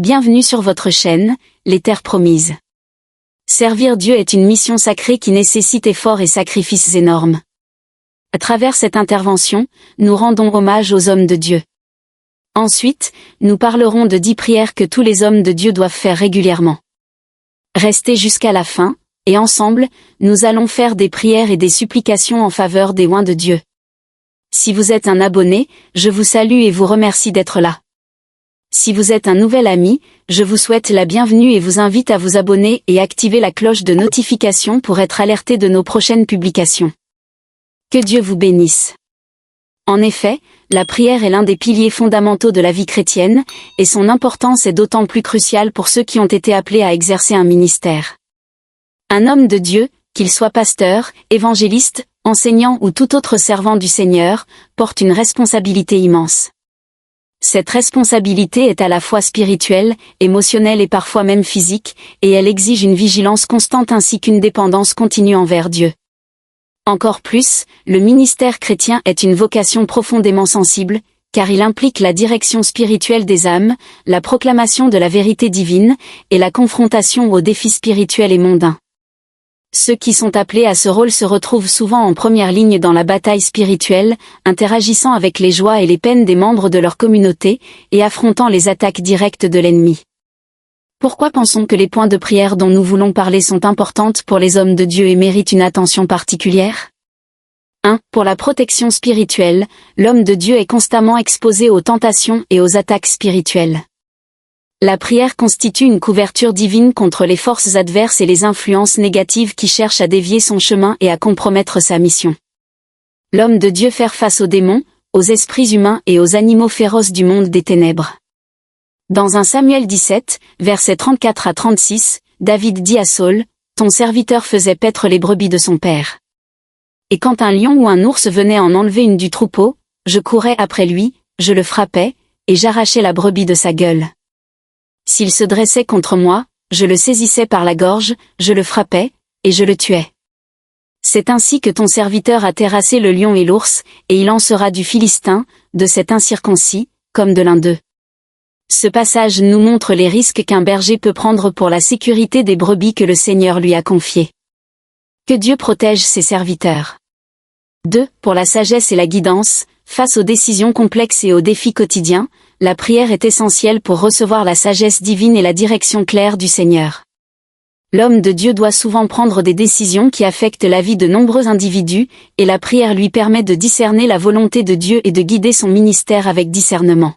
Bienvenue sur votre chaîne, Les Terres Promises. Servir Dieu est une mission sacrée qui nécessite efforts et sacrifices énormes. À travers cette intervention, nous rendons hommage aux hommes de Dieu. Ensuite, nous parlerons de 10 prières que tous les hommes de Dieu doivent faire régulièrement. Restez jusqu'à la fin, et ensemble, nous allons faire des prières et des supplications en faveur des oints de Dieu. Si vous êtes un abonné, je vous salue et vous remercie d'être là. Si vous êtes un nouvel ami, je vous souhaite la bienvenue et vous invite à vous abonner et activer la cloche de notification pour être alerté de nos prochaines publications. Que Dieu vous bénisse. En effet, la prière est l'un des piliers fondamentaux de la vie chrétienne, et son importance est d'autant plus cruciale pour ceux qui ont été appelés à exercer un ministère. Un homme de Dieu, qu'il soit pasteur, évangéliste, enseignant ou tout autre servant du Seigneur, porte une responsabilité immense. Cette responsabilité est à la fois spirituelle, émotionnelle et parfois même physique, et elle exige une vigilance constante ainsi qu'une dépendance continue envers Dieu. Encore plus, le ministère chrétien est une vocation profondément sensible, car il implique la direction spirituelle des âmes, la proclamation de la vérité divine, et la confrontation aux défis spirituels et mondains. Ceux qui sont appelés à ce rôle se retrouvent souvent en première ligne dans la bataille spirituelle, interagissant avec les joies et les peines des membres de leur communauté, et affrontant les attaques directes de l'ennemi. Pourquoi pensons que les points de prière dont nous voulons parler sont importantes pour les hommes de Dieu et méritent une attention particulière ? 1. Pour la protection spirituelle, l'homme de Dieu est constamment exposé aux tentations et aux attaques spirituelles. La prière constitue une couverture divine contre les forces adverses et les influences négatives qui cherchent à dévier son chemin et à compromettre sa mission. L'homme de Dieu fait face aux démons, aux esprits humains et aux animaux féroces du monde des ténèbres. Dans 1 Samuel 17, versets 34 à 36, David dit à Saül, « Ton serviteur faisait paître les brebis de son père. Et quand un lion ou un ours venait en enlever une du troupeau, je courais après lui, je le frappais, et j'arrachais la brebis de sa gueule. S'il se dressait contre moi, je le saisissais par la gorge, je le frappais, et je le tuais. C'est ainsi que ton serviteur a terrassé le lion et l'ours, et il en sera du Philistin, de cet incirconcis, comme de l'un d'eux. » Ce passage nous montre les risques qu'un berger peut prendre pour la sécurité des brebis que le Seigneur lui a confiées. Que Dieu protège ses serviteurs. 2. Pour la sagesse et la guidance, face aux décisions complexes et aux défis quotidiens, la prière est essentielle pour recevoir la sagesse divine et la direction claire du Seigneur. L'homme de Dieu doit souvent prendre des décisions qui affectent la vie de nombreux individus, et la prière lui permet de discerner la volonté de Dieu et de guider son ministère avec discernement.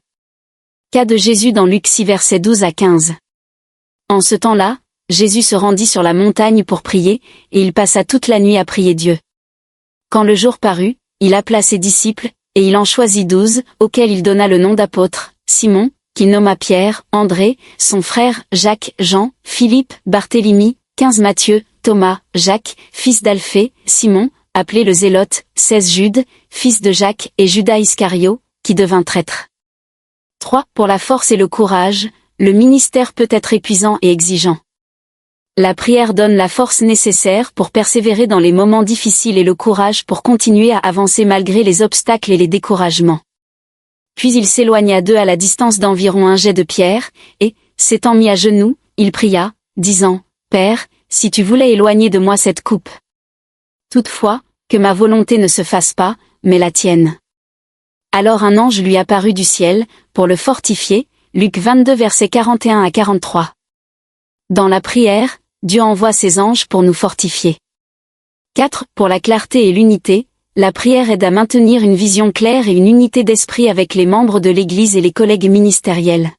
Cas de Jésus dans Luc 6 versets 12 à 15. En ce temps-là, Jésus se rendit sur la montagne pour prier, et il passa toute la nuit à prier Dieu. Quand le jour parut, il appela ses disciples, et il en choisit 12, auxquels il donna le nom d'apôtres, Simon, qu'il nomma Pierre, André, son frère, Jacques, Jean, Philippe, Barthélemy, 15 Matthieu, Thomas, Jacques, fils d'Alphée, Simon, appelé le Zélote, 16 Jude, fils de Jacques, et Judas Iscario, qui devint traître. 3. Pour la force et le courage, le ministère peut être épuisant et exigeant. La prière donne la force nécessaire pour persévérer dans les moments difficiles et le courage pour continuer à avancer malgré les obstacles et les découragements. Puis il s'éloigna d'eux à la distance d'environ un jet de pierre, et, s'étant mis à genoux, il pria, disant, « Père, si tu voulais éloigner de moi cette coupe. Toutefois, que ma volonté ne se fasse pas, mais la tienne. » Alors un ange lui apparut du ciel, pour le fortifier, Luc 22 versets 41 à 43. Dans la prière, Dieu envoie ses anges pour nous fortifier. 4. Pour la clarté et l'unité, la prière aide à maintenir une vision claire et une unité d'esprit avec les membres de l'Église et les collègues ministériels.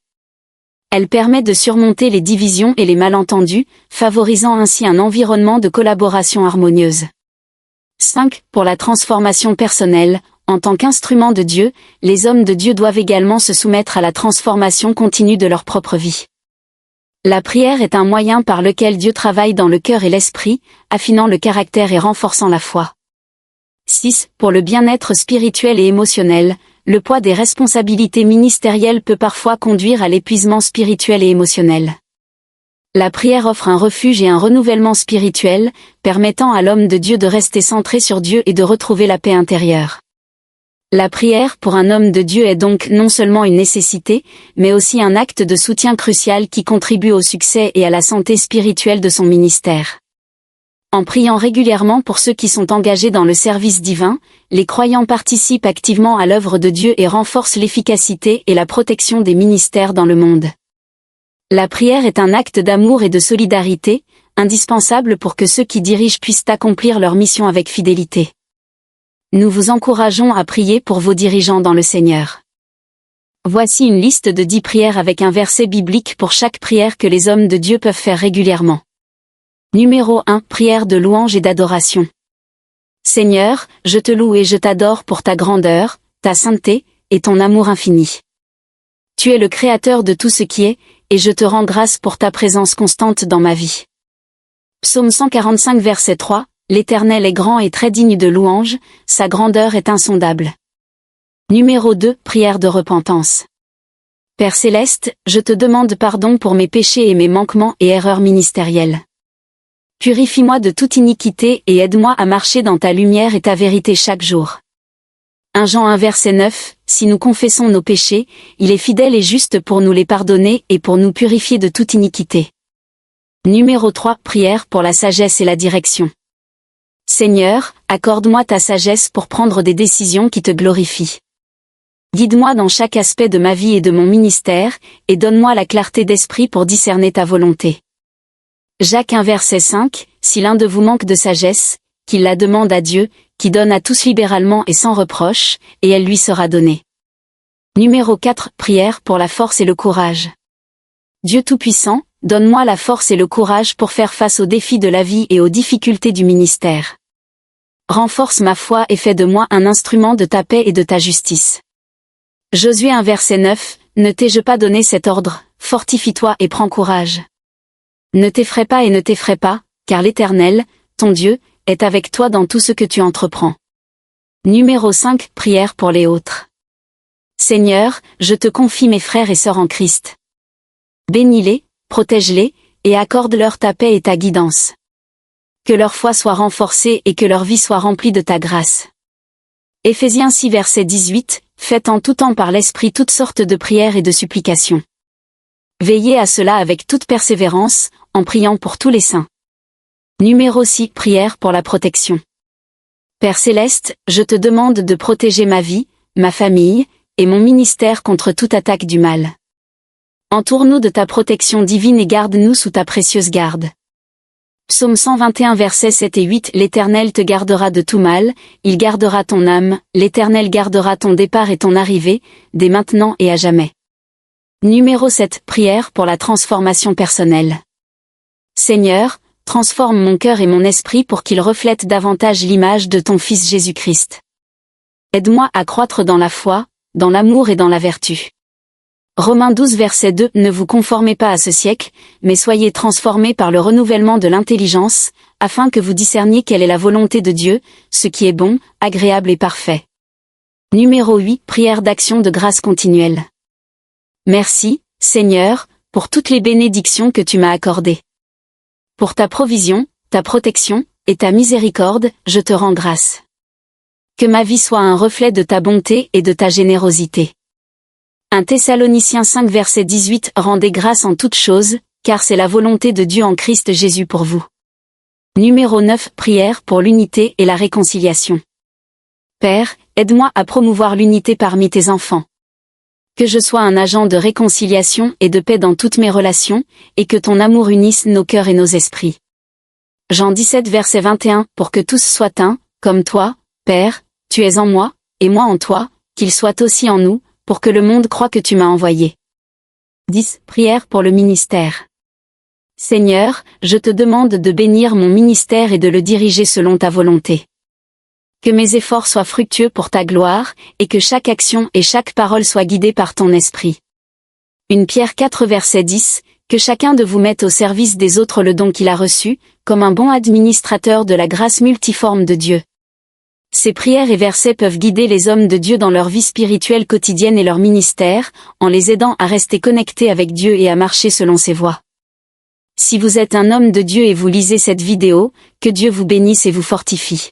Elle permet de surmonter les divisions et les malentendus, favorisant ainsi un environnement de collaboration harmonieuse. 5. Pour la transformation personnelle, en tant qu'instrument de Dieu, les hommes de Dieu doivent également se soumettre à la transformation continue de leur propre vie. La prière est un moyen par lequel Dieu travaille dans le cœur et l'esprit, affinant le caractère et renforçant la foi. 6. Pour le bien-être spirituel et émotionnel, le poids des responsabilités ministérielles peut parfois conduire à l'épuisement spirituel et émotionnel. La prière offre un refuge et un renouvellement spirituel, permettant à l'homme de Dieu de rester centré sur Dieu et de retrouver la paix intérieure. La prière pour un homme de Dieu est donc non seulement une nécessité, mais aussi un acte de soutien crucial qui contribue au succès et à la santé spirituelle de son ministère. En priant régulièrement pour ceux qui sont engagés dans le service divin, les croyants participent activement à l'œuvre de Dieu et renforcent l'efficacité et la protection des ministères dans le monde. La prière est un acte d'amour et de solidarité, indispensable pour que ceux qui dirigent puissent accomplir leur mission avec fidélité. Nous vous encourageons à prier pour vos dirigeants dans le Seigneur. Voici une liste de 10 prières avec un verset biblique pour chaque prière que les hommes de Dieu peuvent faire régulièrement. Numéro 1. Prière de louange et d'adoration. Seigneur, je te loue et je t'adore pour ta grandeur, ta sainteté, et ton amour infini. Tu es le Créateur de tout ce qui est, et je te rends grâce pour ta présence constante dans ma vie. Psaume 145 verset 3. L'Éternel est grand et très digne de louange, sa grandeur est insondable. Numéro 2. Prière de repentance. Père céleste, je te demande pardon pour mes péchés et mes manquements et erreurs ministérielles. Purifie-moi de toute iniquité et aide-moi à marcher dans ta lumière et ta vérité chaque jour. 1 Jean 1 verset 9, si nous confessons nos péchés, il est fidèle et juste pour nous les pardonner et pour nous purifier de toute iniquité. Numéro 3. Prière pour la sagesse et la direction. Seigneur, accorde-moi ta sagesse pour prendre des décisions qui te glorifient. Guide-moi dans chaque aspect de ma vie et de mon ministère, et donne-moi la clarté d'esprit pour discerner ta volonté. Jacques 1 verset 5, si l'un de vous manque de sagesse, qu'il la demande à Dieu, qui donne à tous libéralement et sans reproche, et elle lui sera donnée. Numéro 4. Prière pour la force et le courage. Dieu Tout-Puissant, donne-moi la force et le courage pour faire face aux défis de la vie et aux difficultés du ministère. Renforce ma foi et fais de moi un instrument de ta paix et de ta justice. Josué 1 verset 9, ne t'ai-je pas donné cet ordre, fortifie-toi et prends courage. Ne t'effraie pas et ne t'effraie pas, car l'Éternel, ton Dieu, est avec toi dans tout ce que tu entreprends. Numéro 5. Prière pour les autres. Seigneur, je te confie mes frères et sœurs en Christ. Bénis-les, protège-les, et accorde-leur ta paix et ta guidance. Que leur foi soit renforcée et que leur vie soit remplie de ta grâce. Éphésiens 6 verset 18, faites en tout temps par l'Esprit toutes sortes de prières et de supplications. Veillez à cela avec toute persévérance, en priant pour tous les saints. Numéro 6. Prière pour la protection. Père céleste, je te demande de protéger ma vie, ma famille, et mon ministère contre toute attaque du mal. Entoure-nous de ta protection divine et garde-nous sous ta précieuse garde. Psaume 121 versets 7 et 8. L'Éternel te gardera de tout mal, il gardera ton âme, l'Éternel gardera ton départ et ton arrivée, dès maintenant et à jamais. Numéro 7. Prière pour la transformation personnelle. Seigneur, transforme mon cœur et mon esprit pour qu'ils reflètent davantage l'image de ton Fils Jésus-Christ. Aide-moi à croître dans la foi, dans l'amour et dans la vertu. Romains 12 verset 2. Ne vous conformez pas à ce siècle, mais soyez transformés par le renouvellement de l'intelligence, afin que vous discerniez quelle est la volonté de Dieu, ce qui est bon, agréable et parfait. Numéro 8. Prière d'action de grâce continuelle. Merci, Seigneur, pour toutes les bénédictions que tu m'as accordées. Pour ta provision, ta protection, et ta miséricorde, je te rends grâce. Que ma vie soit un reflet de ta bonté et de ta générosité. 1 Thessaloniciens 5 verset 18. Rendez grâce en toutes choses, car c'est la volonté de Dieu en Christ Jésus pour vous. Numéro 9. Prière pour l'unité et la réconciliation. Père, aide-moi à promouvoir l'unité parmi tes enfants. Que je sois un agent de réconciliation et de paix dans toutes mes relations, et que ton amour unisse nos cœurs et nos esprits. Jean 17 verset 21. Pour que tous soient un, comme toi, Père, tu es en moi, et moi en toi, qu'ils soient aussi en nous, pour que le monde croie que tu m'as envoyé. 10. Prière pour le ministère. Seigneur, je te demande de bénir mon ministère et de le diriger selon ta volonté. Que mes efforts soient fructueux pour ta gloire, et que chaque action et chaque parole soient guidées par ton esprit. 1 Pierre 4 verset 10, que chacun de vous mette au service des autres le don qu'il a reçu, comme un bon administrateur de la grâce multiforme de Dieu. Ces prières et versets peuvent guider les hommes de Dieu dans leur vie spirituelle quotidienne et leur ministère, en les aidant à rester connectés avec Dieu et à marcher selon ses voies. Si vous êtes un homme de Dieu et vous lisez cette vidéo, que Dieu vous bénisse et vous fortifie.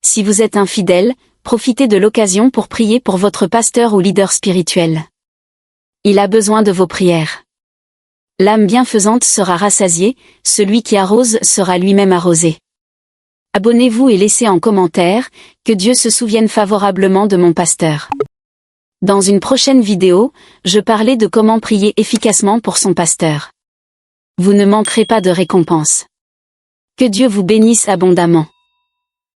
Si vous êtes infidèle, profitez de l'occasion pour prier pour votre pasteur ou leader spirituel. Il a besoin de vos prières. L'âme bienfaisante sera rassasiée, celui qui arrose sera lui-même arrosé. Abonnez-vous et laissez en commentaire, que Dieu se souvienne favorablement de mon pasteur. Dans une prochaine vidéo, je parlais de comment prier efficacement pour son pasteur. Vous ne manquerez pas de récompense. Que Dieu vous bénisse abondamment.